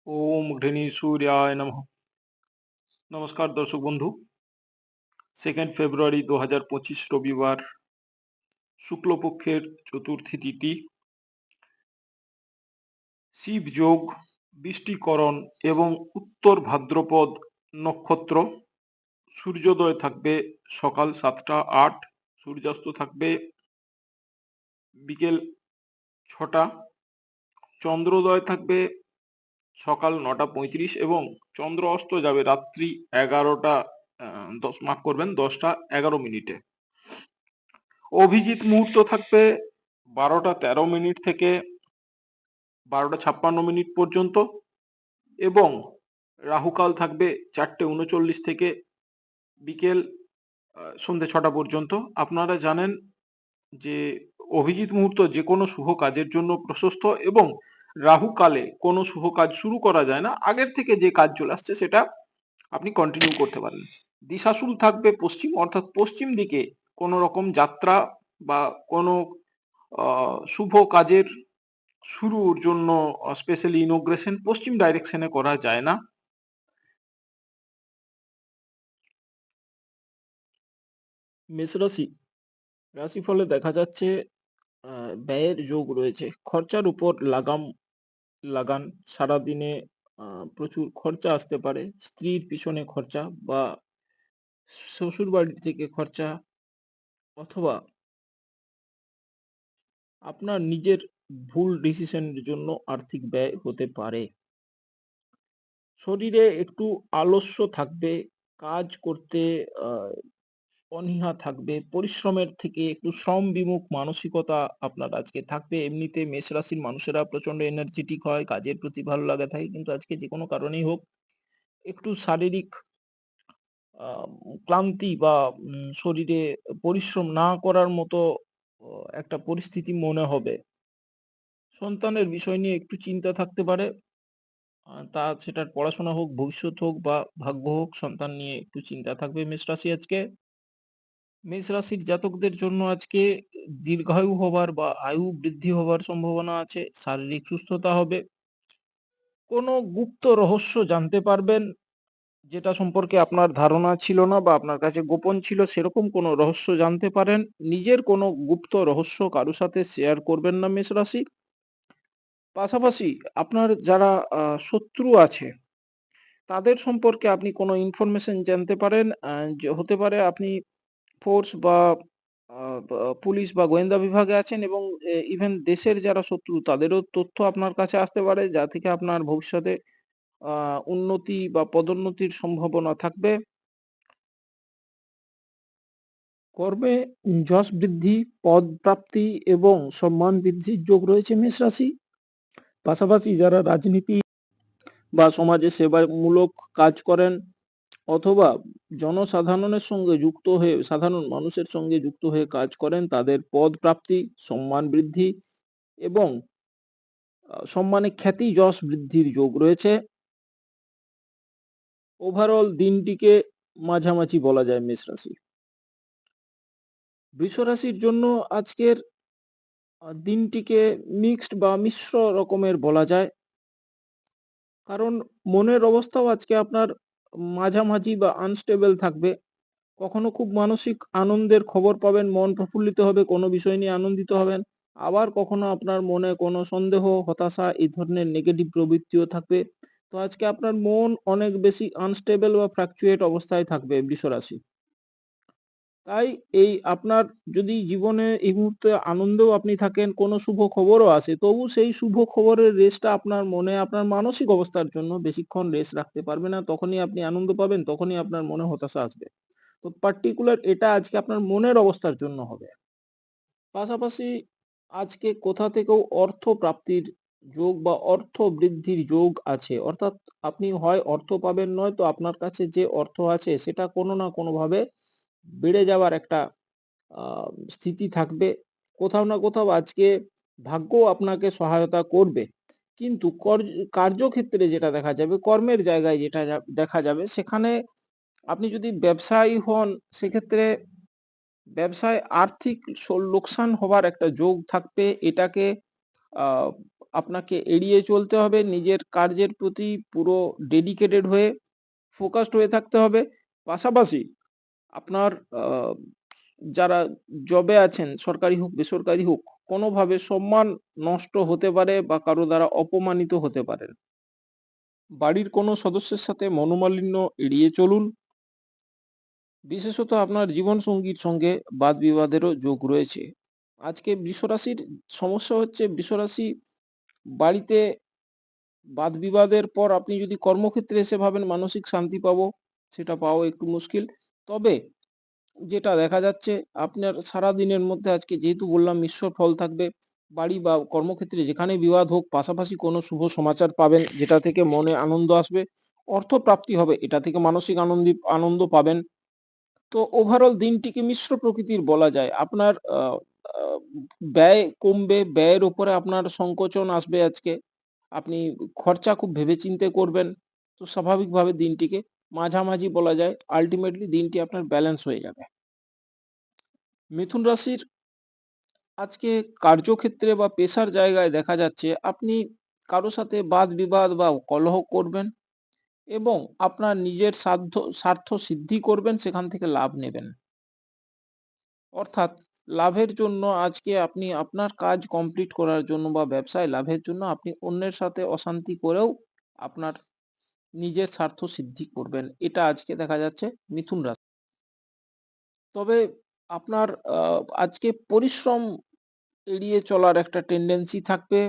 ওম ঘৃণী সূর্যায় নমঃ। নমস্কার দর্শক বন্ধু। 2nd ফেব্রুয়ারি 2025 রবিবার শুক্লপক্ষের চতুর্থী তিথি, শিবযোগ, বৃষ্টিকরণ এবং উত্তর ভাদ্রপদ নক্ষত্র। সূর্যোদয় থাকবে সকাল 7টা 8, সূর্যাস্ত থাকবে বিকেল 6টা, চন্দ্রোদয় থাকবে সকাল 9টা 35 এবং চন্দ্র অস্ত যাবে রাত্রি 11টা 10 মাফ করবেন 10টা 11 মিনিটে। অভিজিৎ মুহূর্ত থাকবে 12টা 13 মিনিট থেকে 12টা 56 মিনিট পর্যন্ত এবং রাহুকাল থাকবে 4টে 39 থেকে বিকেল সন্ধে 6টা পর্যন্ত। আপনারা জানেন যে অভিজিৎ মুহূর্ত যে কোনো শুভ কাজের জন্য প্রশস্ত এবং রাহুকালে কোনো শুভ কাজ শুরু করা যায় না, আগের থেকে যে কাজ চলে আসছে সেটা আপনি কন্টিনিউ করতে পারেন। দিশাশুল থাকবে পশ্চিম, অর্থাৎ পশ্চিম দিকে কোনো রকম যাত্রা বা কোনো শুভ কাজের শুরুর জন্য স্পেশালি ইনোগ্রেশন পশ্চিম ডাইরেকশনে করা যায় না। মেষ রাশি রাশিফলে দেখা যাচ্ছে ব্যয়ের যোগ রয়েছে, খরচার উপর লাগান সারাদিনে প্রচুর খরচা আসতে পারে, স্ত্রীর পিছনে খরচা বা শ্বশুর বাড়ি থেকে খরচা অথবা আপনার নিজের ভুল ডিসিশনের জন্য আর্থিক ব্যয় হতে পারে। শরীরে একটু আলস্য থাকবে, কাজ করতে আহ, অনীহা থাকবে, পরিশ্রমের থেকে একটু শ্রম বিমুখ মানসিকতা আপনার আজকে থাকবে। এমনিতে মেষ রাশির মানুষেরা প্রচন্ড এনার্জেটিক হয়, কাজের প্রতি ভালো লাগা থাকে, কিন্তু আজকে যে কোনো কারণেই হোক একটু শারীরিক আহ, ক্লান্তি বা শরীরে পরিশ্রম না করার মতো একটা পরিস্থিতি মনে হবে। সন্তানের বিষয় নিয়ে একটু চিন্তা থাকতে পারে। তা সেটার পড়াশোনা হোক, ভবিষ্যৎ হোক বা ভাগ্য হোক, সন্তান নিয়ে একটু চিন্তা থাকবে মেষ রাশি আজকে। মেষ রাশির জাতকদের জন্য আজকে দীর্ঘায়ু হবার বা আয়ু বৃদ্ধি হবার সম্ভাবনা আছে, শারীরিক সুস্থতা হবে, কোনো গুপ্ত রহস্য জানতে পারবেন যেটা সম্পর্কে আপনার ধারণা ছিল না বা আপনার কাছে গোপন ছিল, সেরকম কোনো রহস্য জানতে পারেন। নিজের কোনো গুপ্ত রহস্য কারো সাথে শেয়ার করবেন না মেষ রাশি। পাশাপাশি আপনার যারা শত্রু আছে তাদের সম্পর্কে আপনি কোনো ইনফরমেশন জানতে পারেন। যে হতে পারে আপনি ফোর্স বা পুলিশ বা গোয়েন্দা বিভাগে আছেন এবং ইভেন দেশের যারা শত্রু তাদেরও তথ্য আপনার কাছে আসতে পারে, যা থেকে আপনার ভবিষ্যতে উন্নতি বা পদোন্নতির সম্ভাবনা থাকবে। কর্মে যশ বৃদ্ধি, পদ প্রাপ্তি এবং সম্মান বৃদ্ধির যোগ রয়েছে মেষ রাশি। পাশাপাশি যারা রাজনীতি বা সমাজে সেবামূলক কাজ করেন অথবা জনসাধারণের সঙ্গে যুক্ত হয়ে সাধারণ মানুষের সঙ্গে যুক্ত হয়ে কাজ করেন, তাদের পদ প্রাপ্তি, সম্মান বৃদ্ধি এবং সম্মানে খ্যাতি যশ বৃদ্ধির যোগ রয়েছে। ওভারঅল দিনটিকে মাঝামাঝি বলা যায় মেষ রাশি। বৃষ রাশির জন্য আজকের দিনটিকে মিক্সড বা মিশ্র রকমের বলা যায়, কারণ মনের অবস্থাও আজকে আপনার মাঝামাঝি বা আনস্টেবল থাকবে। কখনো খুব মানসিক আনন্দের খবর পাবেন, মন প্রফুল্লিত হবে, কোনো বিষয় নিয়ে আনন্দিত হবেন। আবার কখনো আপনার মনে কোনো সন্দেহ, হতাশা এই ধরনের নেগেটিভ প্রবৃত্তিও থাকবে। তো আজকে আপনার মন অনেক বেশি আনস্টেবল বা ফ্লাকচুয়েট অবস্থায় থাকবে বৃষ রাশি। তাই এই আপনার যদি জীবনে এই মুহূর্তে আনন্দেও আপনি থাকেন, কোনো শুভ খবরও আসে, তবু সেই শুভ খবরের রেশটা আপনার মনে আপনার মানসিক অবস্থার জন্য বেশিক্ষণ রেশ রাখতে পারবে না। তখনই আপনি আনন্দ পাবেন, তখনই আপনার মনে হতাশা আসবে। তো পার্টিকুলার এটা আজকে আপনার মনের অবস্থার জন্য হবে। পাশাপাশি আজকে কোথা থেকেও অর্থ প্রাপ্তির যোগ বা অর্থ বৃদ্ধির যোগ আছে। অর্থাৎ আপনি হয় অর্থ পাবেন, নয়তো আপনার কাছে যে অর্থ আছে সেটা কোনো না কোনোভাবে বেড়ে যাওয়ার একটা আ স্থিতি থাকবে। কোথাও না কোথাও আজকে ভাগ্য আপনাকে সহায়তা করবে। কিন্তু কার্যক্ষেত্রে যেটা দেখা যাবে, কর্মের জায়গায় যেটা দেখা যাবে, সেখানে আপনি যদি ব্যবসায়ী হন, সেক্ষেত্রে ব্যবসায় আর্থিক লোকসান হবার একটা যোগ থাকবে। এটাকে আ আপনাকে এড়িয়ে চলতে হবে। নিজের কার্যের প্রতি পুরো ডেডিকেটেড হয়ে ফোকাসড হয়ে থাকতে হবে। পাশাপাশি আপনার যারা জবে আছেন, সরকারি হোক, বেসরকারি হোক, কোনোভাবে সম্মান নষ্ট হতে পারে বা কারো দ্বারা অপমানিত হতে পারেন। বাড়ির কোনো সদস্যের সাথে মনোমালিন্য এড়িয়ে চলুন। বিশেষত আপনার জীবনসঙ্গীর সঙ্গে বাদ-বিবাদেরও যোগ রয়েছে। আজকে বৃষরাশির সমস্যা হচ্ছে বৃষরাশি বাড়িতে বাদ-বিবাদের পর আপনি যদি কর্মক্ষেত্রে এসে ভাবেন মানসিক শান্তি পাবো, সেটা পাওয়া একটু মুশকিল। তবে যেটা দেখা যাচ্ছে আপনার সারাদিনের মধ্যে আজকে যেহেতু বললাম মিশ্র ফল থাকবে। বাড়ি বা কর্মক্ষেত্রে যেখানেই বিবাদ হোক পাশাপাশি কোনো শুভ সমাচার পাবেন যেটা থেকে মনে আনন্দ আসবে। অর্থ প্রাপ্তি হবে, এটা থেকে মানসিক আনন্দ পাবেন। তো ওভারঅল দিনটিকে মিশ্র প্রকৃতির বলা যায়। আপনার আ ব্যয় কমবে, ব্যয়ের উপরে আপনার সংকোচন আসবে আজকে। আপনি খরচা খুব ভেবেচিন্তে করবেন। তো স্বাভাবিকভাবে দিনটিকে মাঝামাঝি বলা যায়। আল্টিমেটলি দিনটি আপনার ব্যালেন্স হয়ে যাবে। মিথুন রাশির আজকে কার্যক্ষেত্রে বা পেশার জায়গায় দেখা যাচ্ছে আপনি কারো সাথে বাদ-বিবাদ বা কলহ করবেন এবং আপনার নিজের স্বার্থ সিদ্ধি করবেন, সেখান থেকে লাভ নেবেন। অর্থাৎ লাভের জন্য আজকে আপনি আপনার কাজ কমপ্লিট করার জন্য বা ব্যবসায় লাভের জন্য আপনি অন্যের সাথে অশান্তি করেও আপনার নিজের স্বার্থ সিদ্ধি করবেন। এটা আজকে দেখা যাচ্ছে মিথুন রাশি। তবে আপনার আ আজকে পরিশ্রম এড়িয়ে চলার একটা টেনডেন্সি থাকবে।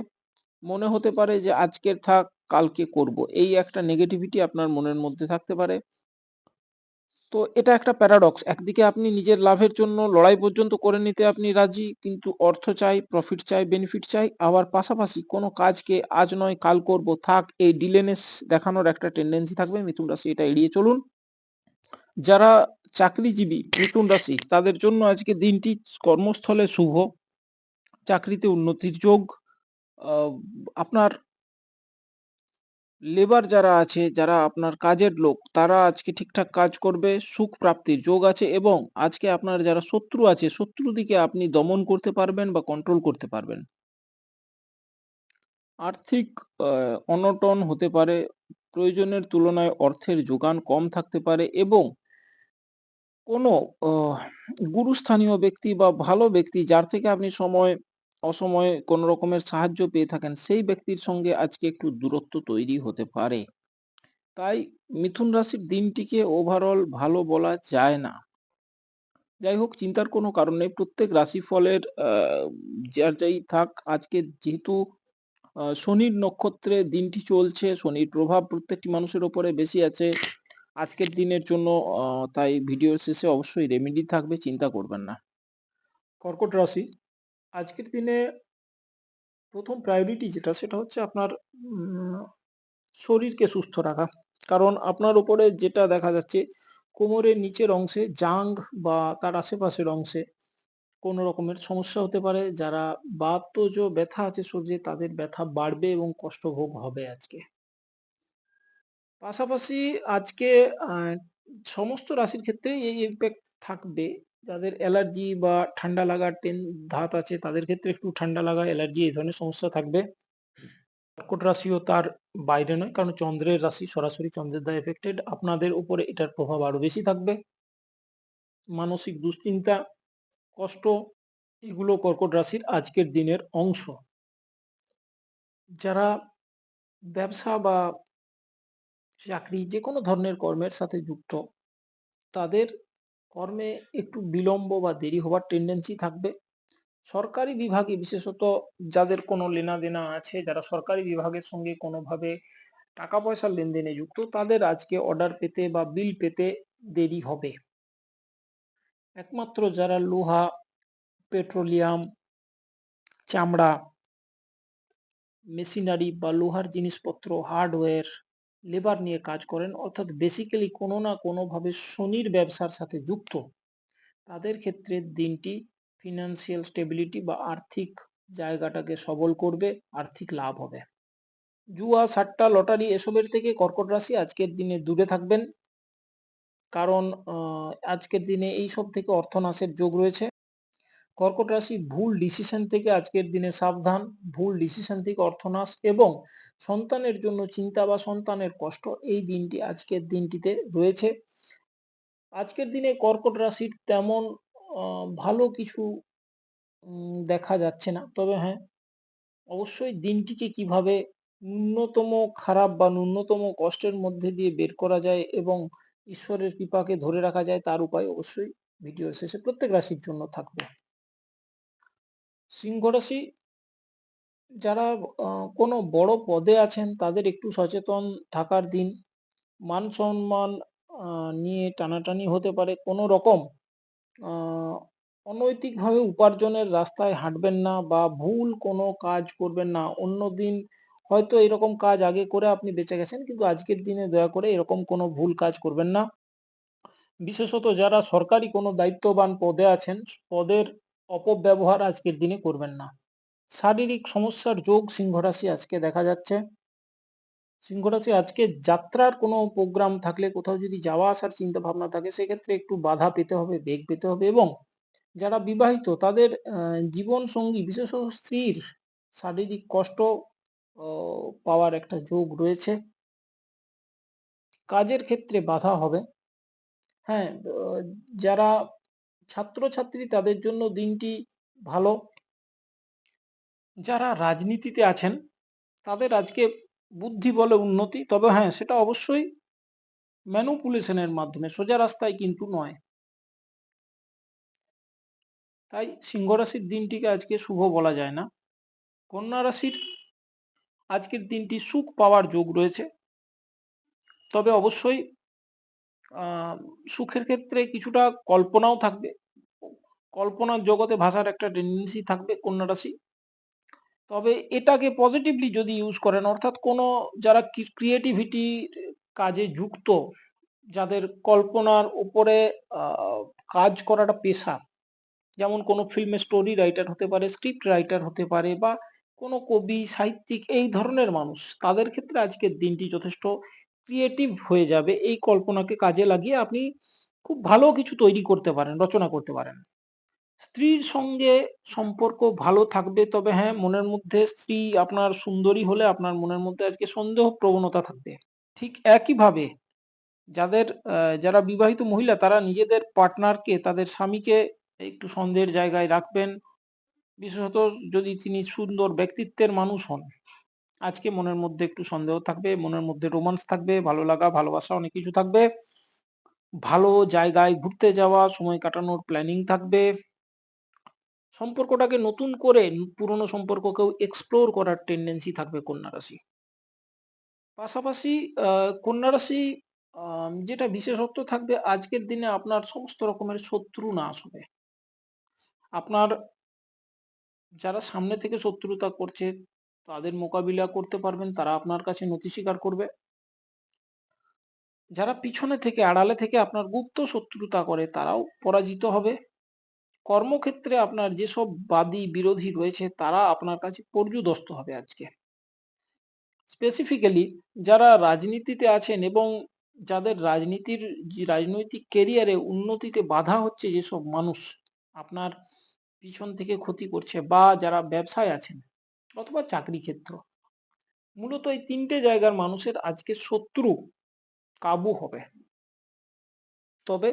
মনে হতে পারে যে আজকের থাক কালকে করব। এই একটা নেগেটিভিটি আপনার মনের মধ্যে থাকতে পারে। তো এটা একটা প্যারাডক্স। একদিকে আপনি নিজের লাভের জন্য লড়াই পর্যন্ত করে নিতে আপনি রাজি। কিন্তু অর্থ চাই, প্রফিট চাই, বেনিফিট চাই। আবার পাশাপাশি কোন কাজকে আজ নয় কাল করব থাক এই ডিলেনেস দেখানোর একটা টেনডেন্সি থাকবে। মিথুন রাশি এটা এড়িয়ে চলুন। যারা চাকরিজীবী মিথুন রাশি তাদের জন্য আজকে দিনটি কর্মস্থলে শুভ। চাকরিতে উন্নতির যোগ। আ আপনার লেবার যারা আছে, যারা আপনার কাজের লোক, তারা আজকে ঠিকঠাক কাজ করবে, সুখ প্রাপ্তির যোগ আছে এবং আজকে আপনার যারা শত্রু আছে, শত্রুদিকে আপনি দমন করতে পারবেন বা কন্ট্রোল করতে পারবেন। আর্থিক আ অনটন হতে পারে, প্রয়োজনের তুলনায় অর্থের যোগান কম থাকতে পারে এবং কোনো অহ গুরুস্থানীয় ব্যক্তি বা ভালো ব্যক্তি যার থেকে আপনি অসময়ে কোনো রকমের সাহায্য পেয়ে থাকেন, সেই ব্যক্তির সঙ্গে আজকে একটু দূরত্ব তৈরি হতে পারে। তাই মিথুন রাশির দিনটিকে ওভারঅল ভালো বলা যায় না। যাই হোক চিন্তার কোনো কারণ নেই। প্রত্যেক রাশিফলের যার যাই থাক আজকে যেহেতু শনির নক্ষত্রে দিনটি চলছে, শনির প্রভাব প্রত্যেকটি মানুষের উপরে বেশি আছে। আজকের দিনের জন্য আ তাই ভিডিওর শেষে অবশ্যই রেমেডি থাকবে, চিন্তা করবেন না। কর্কট রাশি, আজকের দিনে ১ম প্রায়োরিটি যেটা সেটা হচ্ছে আপনার উম শরীরকে সুস্থ রাখা। কারণ আপনার উপরে যেটা দেখা যাচ্ছে কোমরের নিচের অংশে জাঙ্ঘ বা তার আশেপাশের অংশে কোন রকমের সমস্যা হতে পারে। যারা বাতজ ব্যথা আছে শরীরে তাদের ব্যথা বাড়বে এবং কষ্টভোগ হবে আজকে। পাশাপাশি আজকে আ সমস্ত রাশির ক্ষেত্রেই এই ইমপ্যাক্ট থাকবে। যাদের অ্যালার্জি বা ঠান্ডা লাগার ধাত আছে তাদের ক্ষেত্রে একটু ঠান্ডা লাগা, অ্যালার্জি এই ধরনের সমস্যা থাকবে। কর্কট রাশিও তার বাইরে নয়। কারণ চন্দ্রের রাশি সরাসরি চন্দ্রের দ্বারা এফেক্টেড। আপনাদের উপরে এটার প্রভাব আরো বেশি থাকবে। মানসিক দুশ্চিন্তা, কষ্ট এগুলো কর্কট রাশির আজকের দিনের অংশ। যারা ব্যবসা বা চাকরি যেকোনো ধরনের কর্মের সাথে যুক্ত, তাদের কর্মে একটু বিলম্ব বা দেরি হওয়ার টেনডেন্সি থাকবে। সরকারি বিভাগে বিশেষত যাদের কোনো লেনাদেনা আছে, যারা সরকারি বিভাগের সঙ্গে কোনোভাবে টাকা পয়সার লেনদেনে যুক্ত, তাদের আজকে অর্ডার পেতে বা বিল পেতে দেরি হবে। একমাত্র যারা লোহা, পেট্রোলিয়াম, চামড়া, মেশিনারি বা লোহার জিনিসপত্র, হার্ডওয়্যার, লেবার নিয়ে কাজ করেন অর্থাৎ বেসিক্যালি কোনো না কোনোভাবে শনির ব্যবসার সাথে যুক্ত, তাদের ক্ষেত্রে দিনটি ফিন্যান্সিয়াল স্টেবিলিটি বা আর্থিক জায়গাটাকে সবল করবে, আর্থিক লাভ হবে। জুয়া, সাট্টা, লটারি এসবের থেকে কর্কট রাশি আজকের দিনে দূরে থাকবেন। কারণ আজকের দিনে এইসব থেকে অর্থনাশের যোগ রয়েছে। কর্কট রাশি ভুল ডিসিশন থেকে আজকের দিনে সাবধান, ভুল ডিসিশন থেকে অর্থনাশ এবং সন্তানের জন্য চিন্তা বা সন্তানের কষ্ট এই দিনটি আজকের দিনটিতে রয়েছে। আজকের দিনে কর্কট রাশির তেমন ভালো কিছু দেখা যাচ্ছে না। তবে হ্যাঁ, অবশ্যই দিনটিকে কিভাবে ন্যূনতম খারাপ বা ন্যূনতম কষ্টের মধ্যে দিয়ে বের করা যায় এবং ঈশ্বরের কৃপাকে ধরে রাখা যায় তার উপায় অবশ্যই ভিডিওর শেষে প্রত্যেক রাশির জন্য থাকবে। সিংহ রাশি যারা কোনো বড় পদে আছেন তাদের একটু সচেতন থাকার দিন। মান-সম্মান আ নিয়ে টানাটানি হতে পারে। কোনো রকম আ অনৈতিকভাবে উপার্জনের রাস্তায় হাঁটবেন না বা ভুল কোনো কাজ করবেন না। অন্যদিন হয়তো এরকম কাজ আগে করে আপনি বেঁচে গেছেন। কিন্তু আজকের দিনে দয়া করে এরকম কোনো ভুল কাজ করবেন না। বিশেষত যারা সরকারি কোনো দায়িত্ববান পদে আছেন, পদের অপব্যবহার আজকের দিনে করবেন না। শারীরিক সমস্যার যোগ সিংহ রাশি আজকে দেখা যাচ্ছে। সিংহ রাশি আজকে যাত্রার কোনো প্রোগ্রাম থাকলে কোথাও যদি যাওয়া আসার চিন্তা ভাবনা থাকে সেক্ষেত্রে একটু বাধা পেতে হবে, বেগ পেতে হবে এবং যারা বিবাহিত তাদের জীবন সঙ্গী বিশেষত স্ত্রীর শারীরিক কষ্ট ও পাওয়ার একটা যোগ রয়েছে। কাজের ক্ষেত্রে বাধা হবে। হ্যাঁ, যারা ছাত্রছাত্রী তাদের জন্য দিনটি ভালো। যারা রাজনীতিতে আছেন তাদের আজকে বুদ্ধি বলে উন্নতি। তবে হ্যাঁ, সেটা অবশ্যই ম্যানিপুলেশন এর মাধ্যমে সোজা রাস্তায় কিন্তু নয়। তাই সিংহ রাশির দিনটিকে আজকে শুভ বলা যায় না। কন্যা রাশির আজকের দিনটি সুখ পাওয়ার যোগ রয়েছে। তবে অবশ্যই আ সুখের ক্ষেত্রে কিছুটা কল্পনাও থাকবে। কল্পনার জগতে ভাসার একটা টেনডেন্সি থাকবে কন্যা রাশি। তবে এটাকে পজিটিভলি যদি ইউজ করেন অর্থাৎ কোনো যারা ক্রিয়েটিভিটির কাজে যুক্ত, যাদের কল্পনার উপরে আ কাজ করাটা পেশা। যেমন কোনো ফিল্মের স্টোরি রাইটার হতে পারে, স্ক্রিপ্ট রাইটার হতে পারে বা কোনো কবি, সাহিত্যিক এই ধরনের মানুষ। তাদের ক্ষেত্রে আজকের দিনটি যথেষ্ট ক্রিয়েটিভ হয়ে যাবে। এই কল্পনাকে কাজে লাগিয়ে আপনি খুব ভালো কিছু তৈরি করতে পারেন, রচনা করতে পারেন। স্ত্রীর সঙ্গে সম্পর্ক ভালো থাকবে। তবে হ্যাঁ, মনের মধ্যে স্ত্রী আপনার সুন্দরী হলে আপনার মনের মধ্যে আজকে সন্দেহ প্রবণতা থাকবে। ঠিক একইভাবে যাদের যারা বিবাহিত মহিলা তারা নিজেদের পার্টনারকে তাদের স্বামীকে একটু সন্দেহের জায়গায় রাখবেন। বিশেষত যদি তিনি সুন্দর ব্যক্তিত্বের মানুষ হন। আজকে মনের মধ্যে একটু সন্দেহ থাকবে, মনের মধ্যে রোমান্স থাকবে, ভালো লাগা, ভালোবাসা অনেক কিছু থাকবে। ভালো জায়গায় ঘুরতে যাওয়া, সময় কাটানোর প্ল্যানিং থাকবে। সম্পর্কটাকে নতুন করে পুরনো সম্পর্ককেও এক্সপ্লোর করার টেনডেন্সি থাকবে কন্যা রাশি। পাশাপাশি আ কন্যা রাশি যেটা বিশেষত্ব থাকবে আজকের দিনে আপনার সমস্ত রকমের শত্রু নাশ হবে। আপনার যারা সামনে থেকে শত্রুতা করছে তাদের মোকাবিলা করতে পারবেন, তারা আপনার কাছে নতি স্বীকার করবে। যারা পিছনে থেকে আড়ালে থেকে আপনার গুপ্ত শত্রুতা করে তারাও পরাজিত হবে। কর্মক্ষেত্রে আপনার যেসব বাদী বিরোধী রয়েছে তারা আপনার কাছে পর্যুদস্ত হবে আজকে। স্পেসিফিক্যালি যারা রাজনীতিতে আছেন এবং যাদের রাজনৈতিক ক্যারিয়ারে উন্নতিতে বাধা হচ্ছে যেসব মানুষ আপনার পিছন থেকে ক্ষতি করছে বা যারা ব্যবসায় আছেন অথবা চাকরি ক্ষেত্র। মূলত এই ৩ টে জায়গার মানুষের আজকে শত্রু কাবু হবে। তবে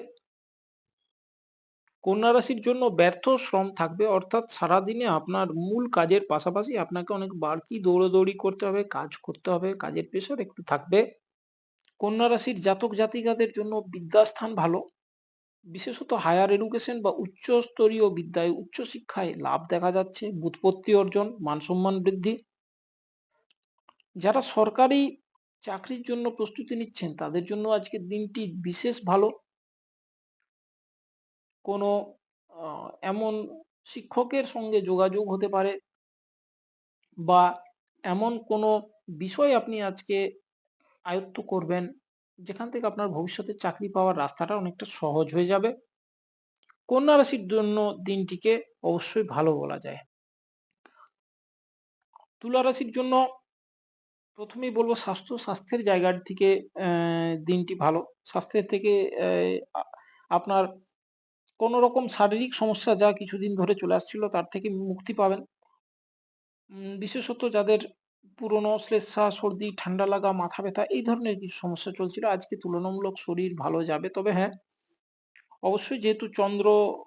কন্যা রাশির জন্য ব্যর্থ শ্রম থাকবে অর্থাৎ সারাদিনে আপনার মূল কাজের পাশাপাশি আপনাকে অনেক বাড়তি দৌড়াদৌড়ি করতে হবে, কাজ করতে হবে, কাজের প্রেশার একটু থাকবে। কন্যা রাশির জাতক জাতিকাদের জন্য বিদ্যাস্থান ভালো। বিশেষত হায়ার এডুকেশন বা উচ্চস্তরীয় বিদ্যায় উচ্চশিক্ষায় লাভ দেখা যাচ্ছে, ব্যুৎপত্তি অর্জন, মান-সম্মান বৃদ্ধি। যারা সরকারি চাকরির জন্য প্রস্তুতি নিচ্ছেন তাদের জন্য আজকের দিনটি বিশেষ ভালো। কোনো আ এমন শিক্ষকের সঙ্গে যোগাযোগ হতে পারে বা এমন কোনো বিষয় আপনি আজকে আয়ত্ত করবেন, যেখান থেকে আপনার ভবিষ্যতে চাকরি পাওয়ার রাস্তাটা অনেকটা সহজ হয়ে যাবে। কন্যা রাশির জন্য দিনটিকে অবশ্যই ভালো বলা যায়। তুলা রাশির জন্য ১ম এই বলব স্বাস্থ্যের জায়গার থেকে দিনটি ভালো। স্বাস্থ্যের থেকে অ্যা আ আপনার কোন রকম শারীরিক সমস্যা যা কিছুদিন ধরে চলে আসছিল তার থেকে মুক্তি পাবেন। বিশেষত যাদের পুরনো শ্লেষ্মা, সর্দি, ঠান্ডা লাগা, মাথা ব্যথা এই ধরনের কিছু সমস্যা চলছিল আজকে তুলনামূলক শরীর ভালো যাবে। তবে হ্যাঁ, অবশ্যই যেহেতু চন্দ্র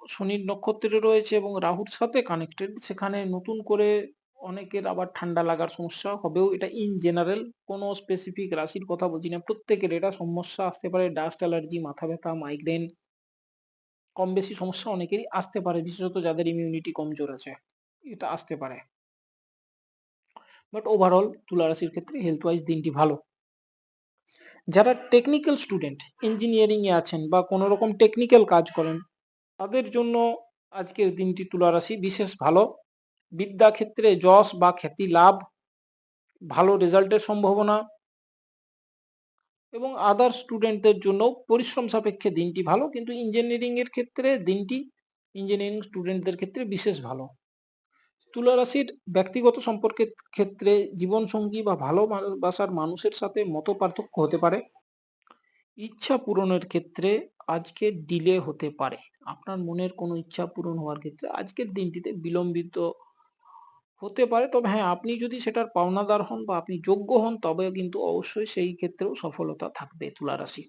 শনির নক্ষত্রে রয়েছে এবং রাহুর সাথে কানেক্টেড সেখানে নতুন করে অনেকের আবার ঠান্ডা লাগার সমস্যা হবেও। এটা ইন জেনারেল কোনো স্পেসিফিক রাশির কথা বলছি না। প্রত্যেকের এটা সমস্যা আসতে পারে। ডাস্ট অ্যালার্জি, মাথা ব্যথা, মাইগ্রেন কম বেশি সমস্যা অনেকেরই আসতে পারে। বিশেষত যাদের ইমিউনিটি কমজোর আছে। এটা আসতে পারে। বাট ওভারঅল তুলা রাশির ক্ষেত্রে হেলথ ওয়াইজ দিনটি ভালো। যারা টেকনিক্যাল স্টুডেন্ট, ইঞ্জিনিয়ারিং এ আছেন বা কোন রকম টেকনিক্যাল কাজ করেন, তাদের জন্য আজকের দিনটি তুলা রাশি বিশেষ ভালো। বিদ্যা ক্ষেত্রে যশ বা খ্যাতি লাভ, ভালো রেজাল্টের সম্ভাবনা এবং আদার স্টুডেন্টদের জন্য পরিশ্রম সাপেক্ষে দিনটি ভালো। কিন্তু ইঞ্জিনিয়ারিং এর ক্ষেত্রে দিনটি ইঞ্জিনিয়ারিং স্টুডেন্টদের ক্ষেত্রে বিশেষ ভালো। তুলা রাশির ব্যক্তিগত সম্পর্কের ক্ষেত্রে জীবনসঙ্গী বা ভালোবাসার মানুষের সাথে মতপার্থক্য হতে পারে। ইচ্ছা পূরণের ক্ষেত্রে আজকে ডিলে হতে পারে। আপনার মনের কোনো ইচ্ছা পূরণ হওয়ার ক্ষেত্রে আজকের দিনটিতে বিলম্বিত হতে পারে। তবে হ্যাঁ, আপনি যদি সেটার পাওনাদার হন বা আপনি যোগ্য হন তবে কিন্তু অবশ্যই সেই ক্ষেত্রেও সফলতা থাকবে তুলা রাশি।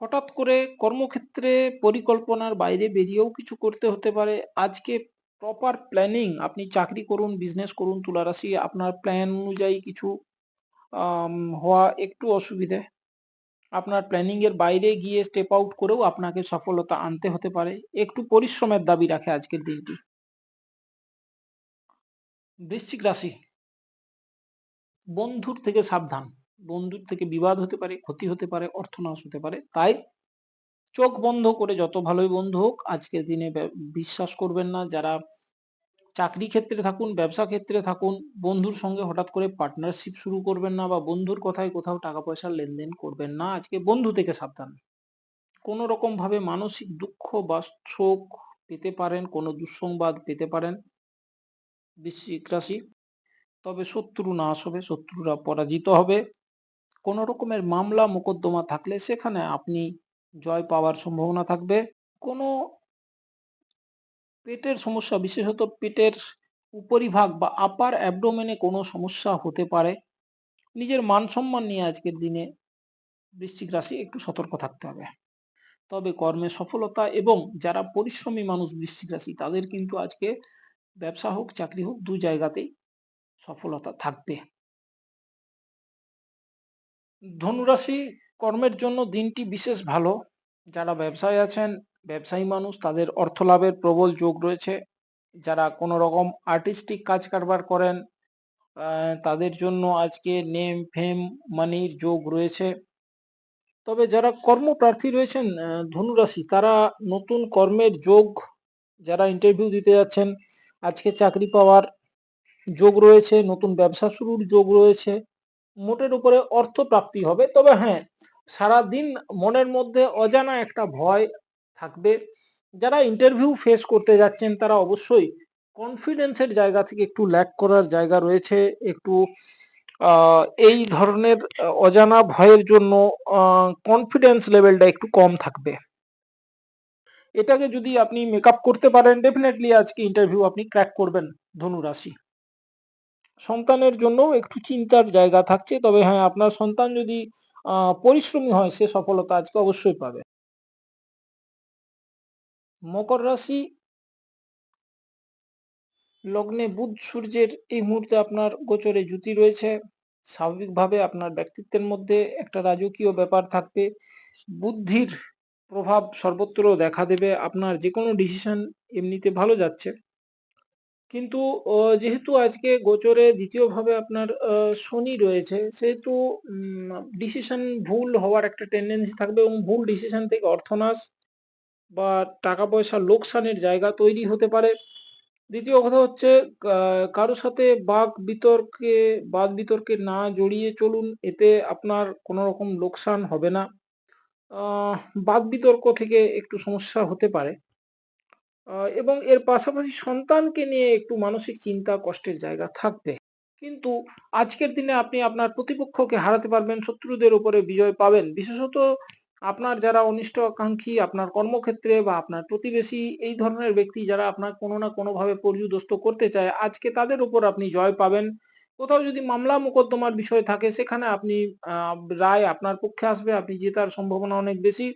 হঠাৎ করে কর্মক্ষেত্রে পরিকল্পনার বাইরে বেরিয়েও কিছু করতে হতে পারে। আজকে প্রপার প্ল্যানিং আপনি চাকরি করুন, বিজনেস করুন তুলা রাশি আপনার প্ল্যান অনুযায়ী কিছু আম হওয়া একটু অসুবিধে। আপনার প্ল্যানিং এর বাইরে গিয়ে স্টেপ আউট করেও আপনাকে সফলতা আনতে হতে পারে। একটু পরিশ্রমের দাবি রাখে আজকের দিনটি। বৃশ্চিক রাশি, বন্ধুর থেকে সাবধান। বন্ধুর থেকে বিবাদ হতে পারে, ক্ষতি হতে পারে, অর্থনাশ হতে পারে। তাই চোখ বন্ধ করে যত ভালোই বন্ধু হোক আজকের দিনে বিশ্বাস করবেন না। যারা চাকরি ক্ষেত্রে থাকুন, ব্যবসা ক্ষেত্রে থাকুন, বন্ধুর সঙ্গে হঠাৎ করে পার্টনারশিপ শুরু করবেন না বা বন্ধুর কথায় কোথাও টাকা পয়সার লেনদেন করবেন না। আজকে বন্ধু থেকে সাবধান। কোন রকম ভাবে মানসিক দুঃখ বা শোক পেতে পারেন, কোন দুঃসংবাদ পেতে পারেন বৃশ্চিক রাশি। তবে শত্রু নাশ হবে, শত্রুরা পরাজিত হবে। কোন রকমের মামলা মোকদ্দমা থাকলে সেখানে আপনি জয় পাওয়ার সম্ভাবনা থাকবে। কোনো পেটের সমস্যা বিশেষত পেটের উপরিভাগ বা আপার অ্যাবডোমেনে কোনো সমস্যা হতে পারে। নিজের মান সম্মান নিয়ে আজকের দিনে বৃশ্চিক রাশি একটু সতর্ক থাকতে হবে। তবে কর্মে সফলতা এবং যারা পরিশ্রমী মানুষ বৃশ্চিক রাশি তাদের কিন্তু আজকে ব্যবসা হোক, চাকরি হোক ২ জায়গাতেই সফলতা থাকবে। ধনুরাশি কর্মের জন্য দিনটি বিশেষ ভালো। যারা ব্যবসায় আছেন, ব্যবসায়ী মানুষ তাদের অর্থলাভের প্রবল যোগ রয়েছে। যারা কোনো রকম আর্টিস্টিক কাজ কারবার করেন তাদের জন্য আজকে নেম, ফেম, মানির যোগ রয়েছে। তবে যারা কর্মপ্রার্থী রয়েছেন ধনুরাশি তারা নতুন কর্মের যোগ যারা ইন্টারভিউ দিতে যাচ্ছেন আজকে চাকরি পাওয়ার যোগ রয়েছে, নতুন ব্যবসা শুরুর যোগ রয়েছে। মোটের উপরে অর্থ প্রাপ্তি হবে। তবে হ্যাঁ, সারাদিন মনের মধ্যে অজানা একটা ভয় থাকবে। যারা ইন্টারভিউ ফেস করতে যাচ্ছেন তারা অবশ্যই কনফিডেন্স এর জায়গা থেকে একটু ল্যাক করার জায়গা রয়েছে। একটু আ এই ধরনের অজানা ভয়ের জন্য আ কনফিডেন্স লেভেলটা একটু কম থাকবে। এটাকে যদি আপনি মেকআপ করতে পারেন ডেফিনিটলি আজকে ইন্টারভিউ আপনি ক্র্যাক করবেন ধনু রাশি। সন্তানের জন্যও একটু চিন্তার জায়গা থাকছে। তবে হ্যাঁ, আপনার সন্তান যদি আ পরিশ্রমী হয় সে সফলতা আজকে অবশ্যই পাবে। মকর রাশি লগ্নে বুধ সূর্যের এই মুহূর্তে আপনার গোচরে যুতি রয়েছে। স্বাভাবিকভাবে আপনার ব্যক্তিত্বের মধ্যে একটা রাজকীয় ব্যাপার থাকবে। বুদ্ধির প্রভাব সর্বত্র দেখা দেবে। আপনার যেকোনো ডিসিশন এমনিতে ভালো যাচ্ছে। কিন্তু যেহেতু আজকে গোচরে ২য় ভাবে আপনার শনি রয়েছে সেহেতু ডিসিশন ভুল হওয়ার একটা টেনডেন্সি থাকবে এবং ভুল ডিসিশন থেকে অর্থনাশ বা টাকা পয়সা লোকসানের জায়গা তৈরি হতে পারে। ২য় কথা হচ্ছে কা কারো সাথে বাদ বিতর্কে না জড়িয়ে চলুন। এতে আপনার কোন রকম লোকসান হবে না। আহ বাদ-বিতর্ক থেকে একটু সমস্যা হতে পারে। এবং এর পাশাপাশি সন্তানকে নিয়ে একটু মানসিক চিন্তা কষ্টের জায়গা থাকবে। কিন্তু আজকের দিনে আপনি আপনার প্রতিপক্ষকে হারাতে পারবেন, শত্রুদের উপরে বিজয় পাবেন। বিশেষত আপনার যারা অনিষ্ট আকাঙ্ক্ষী আপনার কর্মক্ষেত্রে বা আপনার প্রতিবেশী এই ধরনের ব্যক্তি যারা আপনার কোনো না কোনোভাবে পর্যুদস্ত করতে চায়, আজকে তাদের উপর আপনি জয় পাবেন। কোথাও যদি মামলা মোকদ্দমার বিষয় থাকে সেখানে আপনি আ রায় আপনার পক্ষে আসবে, আপনি জেতার সম্ভাবনা অনেক বেশি।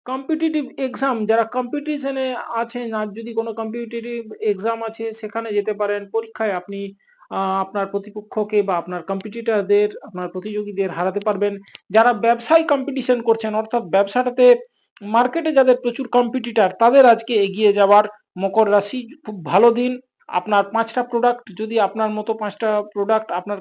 কম্পিটিটিভ এক্সাম যারা কম্পিটিশন এ আছেন, আর যদি কোনো কম্পিটিটিভ এক্সাম আছে সেখানে যেতে পারেন। পরীক্ষায় আপনি আপনার প্রতিপক্ষকে বা আপনার কম্পিটিটরদের, আপনার প্রতিযোগীদের হারাতে পারবেন। যারা ব্যবসায় কম্পিটিশন করছেন অর্থাৎ ব্যবসাটাতে মার্কেটে যাদের প্রচুর কম্পিটিটর তাদের আজকে এগিয়ে যাওয়ার মকর রাশি খুব ভালো দিন। আপনার ৫ টা প্রোডাক্ট যদি আপনার মতো ৫ টা প্রোডাক্ট আপনার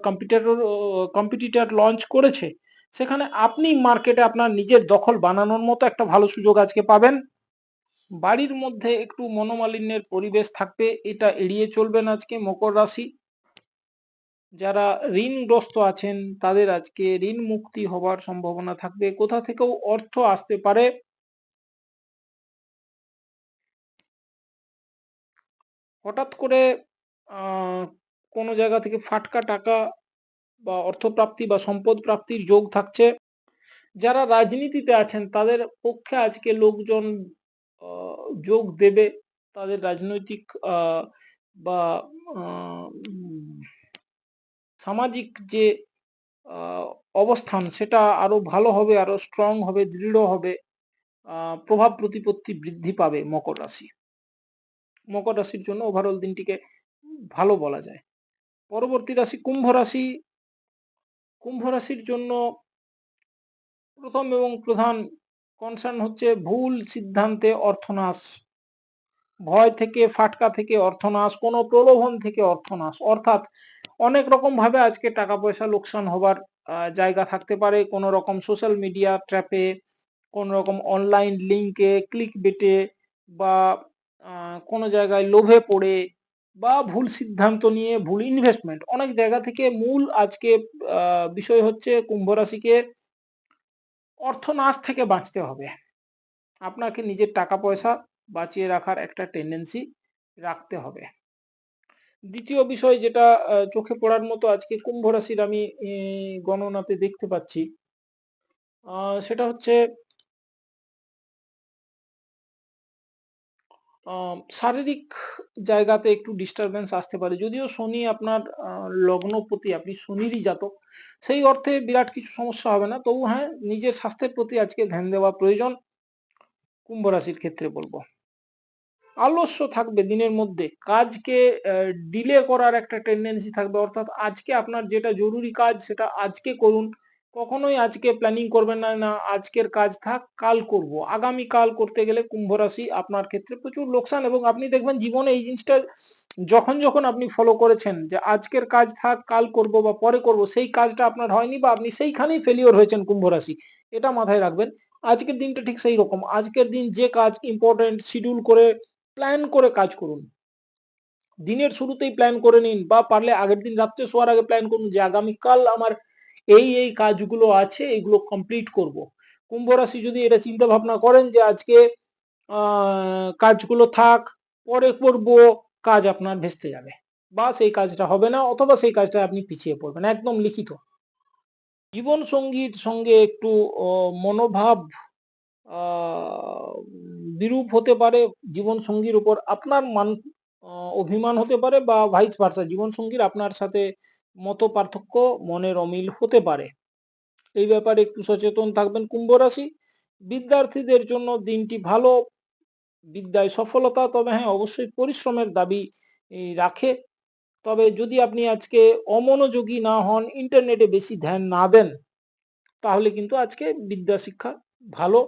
কম্পিটিটর লঞ্চ করেছে সেখানে আপনি মার্কেটে আপনার নিজের দখল বানানোর মতো একটা ভালো সুযোগ আজকে পাবেন। বাড়ির মধ্যে একটু মনোমালিন্যের পরিবেশ থাকবে, এটা এড়িয়ে চলবেন আজকে মকর রাশি। যারা ঋণগ্রস্ত আছেন তাদের আজকে ঋণ মুক্তি হবার সম্ভাবনা থাকবে। কোথা থেকেও অর্থ আসতে পারে। হঠাৎ করে আ কোনো জায়গা থেকে ফাটকা টাকা বা অর্থপ্রাপ্তি বা সম্পদ প্রাপ্তির যোগ থাকছে। যারা রাজনীতিতে আছেন তাদের পক্ষে আজকে লোকজন আ যোগ দেবে। তাদের রাজনৈতিক আ বা আ উম সামাজিক যে আ অবস্থান সেটা আরো ভালো হবে, আরো স্ট্রং হবে, দৃঢ় হবে। আ প্রভাব প্রতিপত্তি বৃদ্ধি পাবে মকর রাশি। মকর রাশির জন্য ওভারঅল দিনটিকে ভালো বলা যায়। পরবর্তী রাশি কুম্ভ রাশি। কুম্ভ রাশির জন্য ১ম এবং প্রধান কনসার্ন হচ্ছে ভুল সিদ্ধান্তে অর্থনাশ। ভয় থেকে, ফাটকা থেকে অর্থনাশ, কোনো প্রলোভন থেকে অর্থনাশ। অর্থাৎ অনেক রকমভাবে আজকে টাকা-পয়সা লোকসান হবার জায়গা থাকতে পারে। কোনো রকম সোশ্যাল মিডিয়া ট্র্যাপে, কোনো রকম অনলাইন লিঙ্কে, ক্লিকবেটে বা আ কোনো জায়গায় লোভে পড়ে বা ভুল সিদ্ধান্ত নিয়ে ভুল ইনভেস্টমেন্ট। অনেক জায়গা থেকে মূল আজকে আ বিষয় হচ্ছে কুম্ভ রাশিকে অর্থনাশ থেকে বাঁচতে হবে। আপনাকে নিজের টাকা-পয়সা বাঁচিয়ে রাখার একটা টেনডেন্সি রাখতে হবে। দ্বিতীয় বিষয় যেটা চোখে পড়ার মতো আজকে কুম্ভ রাশির আমি গণনাতে দেখতে পাচ্ছি, আ সেটা হচ্ছে শারীরিক জায়গাতে একটু ডিস্টার্বেন্স আসতে পারে। যদিও শনি আপনার লগ্নপতি, আপনি শনিরই জাতক। সেই অর্থে বিরাট কিছু সমস্যা হবে না। তবু হ্যাঁ, নিজের স্বাস্থ্যের প্রতি আজকে ধ্যান দেওয়া প্রয়োজন কুম্ভ রাশির ক্ষেত্রে বলব। আলস্য থাকবে দিনের মধ্যে। কাজকে ডিলে করার একটা টেনডেন্সি থাকবে। অর্থাৎ আজকে আপনার যেটা জরুরি কাজ সেটা আজকে করুন। কখনোই আজকে প্ল্যানিং করবেন না, না আজকের কাজ থাক কাল করব। আগামীকাল করতে গেলে কুম্ভ রাশি আপনার ক্ষেত্রে প্রচুর লোকসান এবং আপনি দেখবেন জীবনে এই জিনিসটা যখন আপনি ফলো করেছেন যে আজকের কাজ থাক কাল করব বা পরে করব সেই কাজটা আপনার হয়নি বা আপনি সেইখানেই ফেলিওর হয়েছেন কুম্ভ রাশি। এটা মাথায় রাখবেন। আজকের দিনটা ঠিক সেইরকম। আজকের দিন যে কাজ ইম্পোর্টেন্ট শিডিউল করে প্ল্যান করে কাজ করুন। দিনের শুরুতেই প্ল্যান করে নিন বা পারলে আগের দিন রাত্রে শোয়ার আগে প্ল্যান করুন যে আগামীকাল আমার এই কাজগুলো আছে এগুলো কমপ্লিট করব। কুম্ভ রাশি যদি এটা চিন্তা ভাবনা করেন যে আজকে আ কাজগুলো থাক, পরে করব, কাজ আপনার ভেস্তে যাবে। বা সেই কাজটা হবে না অথবা সেই কাজটায় আপনি পিছিয়ে পড়বেন। একদম লিখিত। জীবনসঙ্গীর সঙ্গে একটু মনোভাব আ বিরূপ হতে পারে। জীবনসঙ্গীর উপর আপনার আ অভিমান হতে পারে বা ভাইস ভার্সা জীবনসঙ্গীর আপনার সাথে মতপার্থক্য, মনের অমিল হতে পারে। এই ব্যাপারে একটু সচেতন থাকবেন কুম্ভ রাশি। বিদ্যার্থীদের জন্য দিনটি ভালো, বিদ্যায় সফলতা তবে হ্যাঁ, অবশ্যই পরিশ্রমের দাবি রাখে। তবে যদি আপনি আজকে অমনোযোগী না হন, ইন্টারনেটে বেশি ধ্যান না দেন তাহলে কিন্তু আজকে বিদ্যা শিক্ষা ভালো।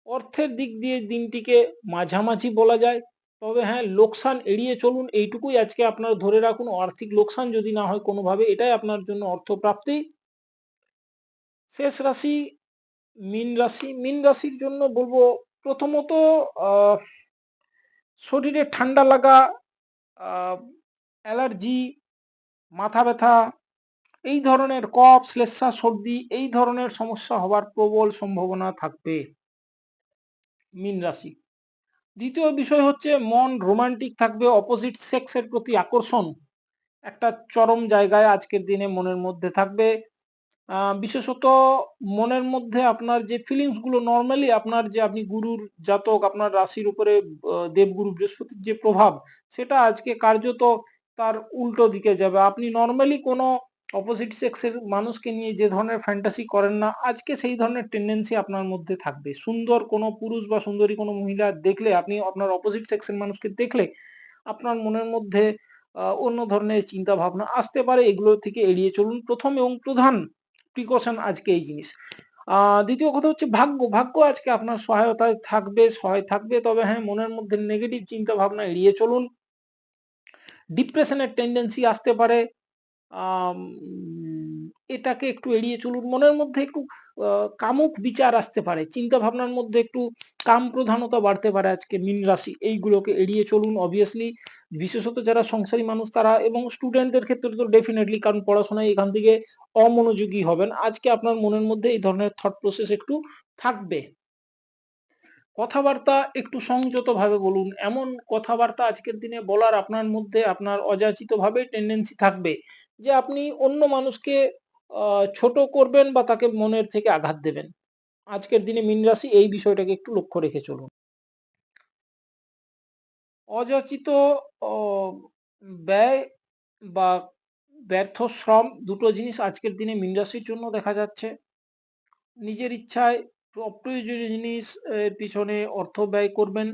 অর্থের দিক দিয়ে দিনটিকে মাঝামাঝি বলা যায়। তবে হ্যাঁ, লোকসান এড়িয়ে চলুন এইটুকুই আজকে আপনারা ধরে রাখুন। আর্থিক লোকসান যদি না হয় কোনোভাবে এটাই আপনার জন্য অর্থপ্রাপ্তি। শেষ রাশি মীন রাশি। মীন রাশির জন্য বলব প্রথমত আ শরীরে ঠান্ডা লাগা, আ অ্যালার্জি, মাথা ব্যথা এই ধরনের কফ, শ্লেষ্মা, সর্দি এই ধরনের সমস্যা হবার প্রবল সম্ভাবনা থাকবে মীন রাশি। দ্বিতীয় বিষয় হচ্ছে মন রোমান্টিক থাকবে, অপোজিট সেক্স এর প্রতি আকর্ষণ একটা চরম জায়গায় আজকের দিনে মনের মধ্যে থাকবে। বিশেষত মনের মধ্যে আপনার যে ফিলিংস গুলো নরমালি আপনার যে আপনি গুরুর জাতক, আপনার রাশির উপরে দেবগুরু বৃহস্পতির যে প্রভাব, সেটা আজকে কার্যত তার উল্টো দিকে যাবে। আপনি নরমালি কোনো অপোজিট সেক্স এর মানুষকে নিয়ে যে ধরনের ফ্যান্টাসি করেন না, আজকে সেই ধরনের টেনডেন্সি আপনার মধ্যে থাকবে। সুন্দর কোনো পুরুষ বা সুন্দরী কোনো মহিলা দেখলে, আপনি আপনার অপোজিট সেক্স এর মানুষকে দেখলে আপনার মনের মধ্যে অন্য ধরনের চিন্তাভাবনা আসতে পারে। এগুলো থেকে এড়িয়ে চলুন। ১ম এবং প্রধান প্রিকশন আজকে এই জিনিস। আ ২য় কথা হচ্ছে ভাগ্য। ভাগ্য আজকে আপনার সহায়তায় থাকবে, সহায় থাকবে। তবে হ্যাঁ, মনের মধ্যে নেগেটিভ চিন্তাভাবনা এড়িয়ে চলুন। ডিপ্রেশন এর টেনডেন্সি আসতে পারে। আম এটাকে একটু এড়িয়ে চলুন। মনের মধ্যে একটু আ কামুক বিচার আসতে পারে। চিন্তাভাবনার মধ্যে একটু কামপ্রধানতা বাড়তে পারে আজকে মীন রাশি। এইগুলোকে এড়িয়ে চলুন obviously। বিশেষত যারা সংসারী মানুষ তারা, এবং স্টুডেন্টদের ক্ষেত্রে তো ডেফিনিটলি, কারণ পড়াশোনায় এখান থেকে অমনোযোগী হবেন। আজকে আপনার মনের মধ্যে এই ধরনের থট প্রসেস একটু থাকবে। কথাবার্তা একটু সংযতভাবে বলুন। এমন কথাবার্তা আজকের দিনে বলার আপনার মধ্যে আপনার অযাচিতভাবে টেনডেন্সি থাকবে যে আপনি অন্য মানুষকে আ ছোট করবেন বা তাকে মনের থেকে আঘাত দেবেন। আজকের দিনে মীন রাশি এই বিষয়টাকে একটু লক্ষ্য রেখে চলুন। অযাচিত অ ব্যয় বা ব্যর্থ শ্রম, দুটো জিনিস আজকের দিনে মীন রাশির জন্য দেখা যাচ্ছে। নিজের ইচ্ছায় অপ্রয়োজনীয় জিনিস এর পিছনে অর্থ ব্যয় করবেন।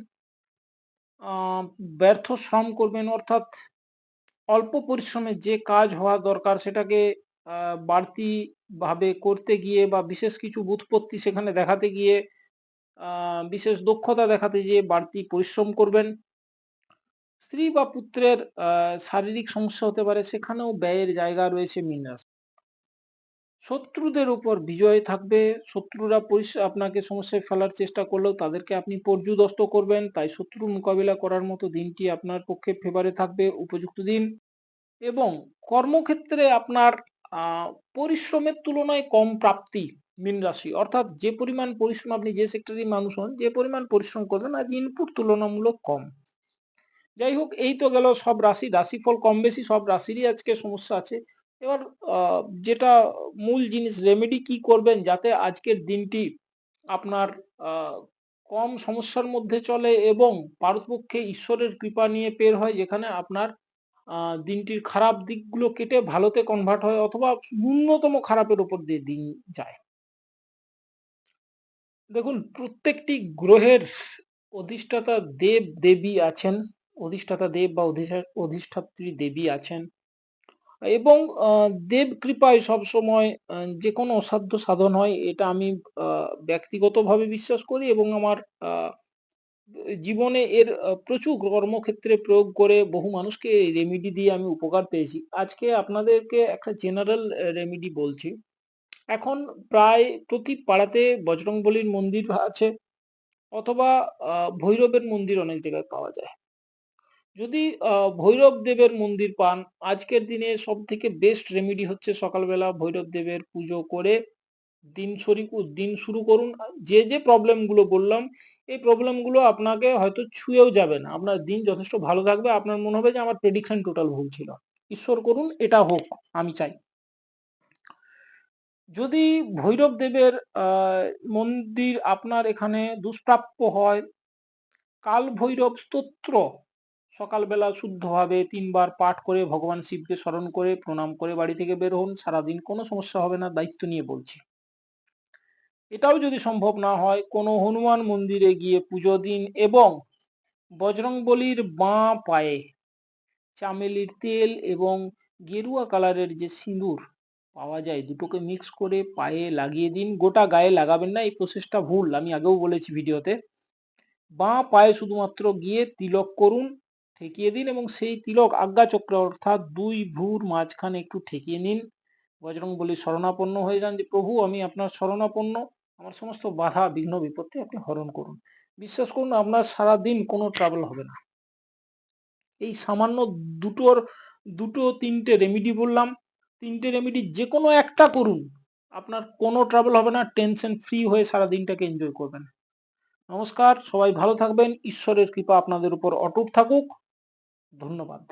আ ব্যর্থ শ্রম করবেন, অর্থাৎ অল্প পরিশ্রমে যে কাজ হওয়া দরকার সেটাকে আ বাড়তি ভাবে করতে গিয়ে বা বিশেষ কিছু ব্যুৎপত্তি সেখানে দেখাতে গিয়ে, আ বিশেষ দক্ষতা দেখাতে যেয়ে বাড়তি পরিশ্রম করবেন। স্ত্রী বা পুত্রের শারীরিক সমস্যা হতে পারে, সেখানেও ব্যয়ের জায়গা রয়েছে মীন রাশির। শত্রুদের উপর বিজয় থাকবে। শত্রুরা আপনাকে সমস্যায় ফেলার চেষ্টা করলেও তাদেরকে আপনি পর্যুদস্ত করবেন। তাই শত্রুর মোকাবিলা করার মতো দিনটি আপনার পক্ষে ফেভারে থাকবে, উপযুক্ত দিন। এবং কর্মক্ষেত্রে আপনার আ পরিশ্রমের তুলনায় কম প্রাপ্তি মীন রাশি। অর্থাৎ যে পরিমাণ পরিশ্রম, আপনি যে সেক্টরেরই মানুষ হন, যে পরিমাণ পরিশ্রম করবেন আজ ইনপুট তুলনামূলক কম। যাই হোক, এই তো গেল সব রাশি। রাশিফল কম বেশি সব রাশিরই আজকে সমস্যা আছে। এবার আ যেটা মূল জিনিস, রেমেডি কি করবেন যাতে আজকের দিনটি আপনার আ কম সমস্যার মধ্যে চলে এবং পারতপক্ষে ঈশ্বরের কৃপা নিয়ে বের হয়, যেখানে আপনার আ দিনটির খারাপ দিকগুলো কেটে ভালোতে কনভার্ট হয়, অথবা ন্যূনতম খারাপের উপর দিয়ে দিন যায়। দেখুন, প্রত্যেকটি গ্রহের অধিষ্ঠাতা দেব-দেবী আছেন। অধিষ্ঠাতা দেব বা অধিষ্ঠাত্রী দেবী আছেন, এবং আ দেব কৃপায় সবসময় যেকোনো অসাধ্য সাধন হয়। এটা আমি আ ব্যক্তিগতভাবে বিশ্বাস করি, এবং আমার আ জীবনে এর প্রচুর কর্মক্ষেত্রে প্রয়োগ করে বহু মানুষকে এই রেমেডি দিয়ে আমি উপকার পেয়েছি। আজকে আপনাদেরকে একটা জেনারেল রেমেডি বলছি। এখন প্রায় প্রতি পাড়াতে বজরংবলীর মন্দির আছে, অথবা আ ভৈরবের মন্দির অনেক জায়গায় পাওয়া যায়। যদি ভৈরব দেবের মন্দির পান, আজকের দিনে সবথেকে বেস্ট রেমেডি হচ্ছে সকালবেলা ভৈরব দেবের পুজো করে দিন শুরু করুন। যে প্রবলেম গুলো বললাম, এই প্রবলেম গুলো আপনাকে হয়তো ছুঁয়েও যাবে না। আপনার দিন যথেষ্ট ভালো থাকবে। আপনার মনে হবে যে আমার প্রেডিকশন টোটাল ভুল ছিল। ঈশ্বর করুন এটা হোক, আমি চাই। যদি ভৈরব দেবের আ মন্দির আপনার এখানে দুষ্প্রাপ্য হয়, কাল ভৈরব স্তোত্র সকালবেলা শুদ্ধভাবে ৩ বার পাঠ করে ভগবান শিবকে স্মরণ করে প্রণাম করে বাড়ি থেকে বের হন। সারাদিন কোনো সমস্যা হবে না, দায়িত্ব নিয়ে বলছি। এটাও যদি সম্ভব না হয়, কোনো হনুমান মন্দিরে গিয়ে পুজো দিন, এবং বজরংবলীর বাঁ পায়ে চামেলির তেল এবং গেরুয়া কালারের যে সিঁদুর পাওয়া যায়, দুটোকে মিক্স করে পায়ে লাগিয়ে দিন। গোটা গায়ে লাগাবেন না, এই প্রসেসটা ভুল। আমি আগেও বলেছি ভিডিওতে। বাঁ পায়ে শুধুমাত্র গিয়ে তিলক করুন, ঠেকিয়ে দিন, এবং সেই তিলক আজ্ঞাচক্রে অর্থাৎ ২ ভ্রুর মাঝখানে একটু ঠেকিয়ে নিন। বজরংবলীর শরণাপন্ন হয়ে যান যে, "প্রভু আমি আপনার শরণাপন্ন। আমার সমস্ত বাধা, বিঘ্ন, বিপত্তি আপনি হরণ করুন।" বিশ্বাস করুন, আপনার সারাদিন কোনো ট্রাবল হবে না। এই সামান্য দুটোর ২-৩ টে রেমেডি বললাম। ৩ টে রেমেডির যেকোনো একটা করুন। আপনার কোনো ট্রাবল হবে না। টেনশন ফ্রি হয়ে সারাদিনটাকে এনজয় করবেন। নমস্কার, সবাই ভালো থাকবেন। ঈশ্বরের কৃপা আপনাদের উপর অটুট থাকুক। ধন্যবাদ।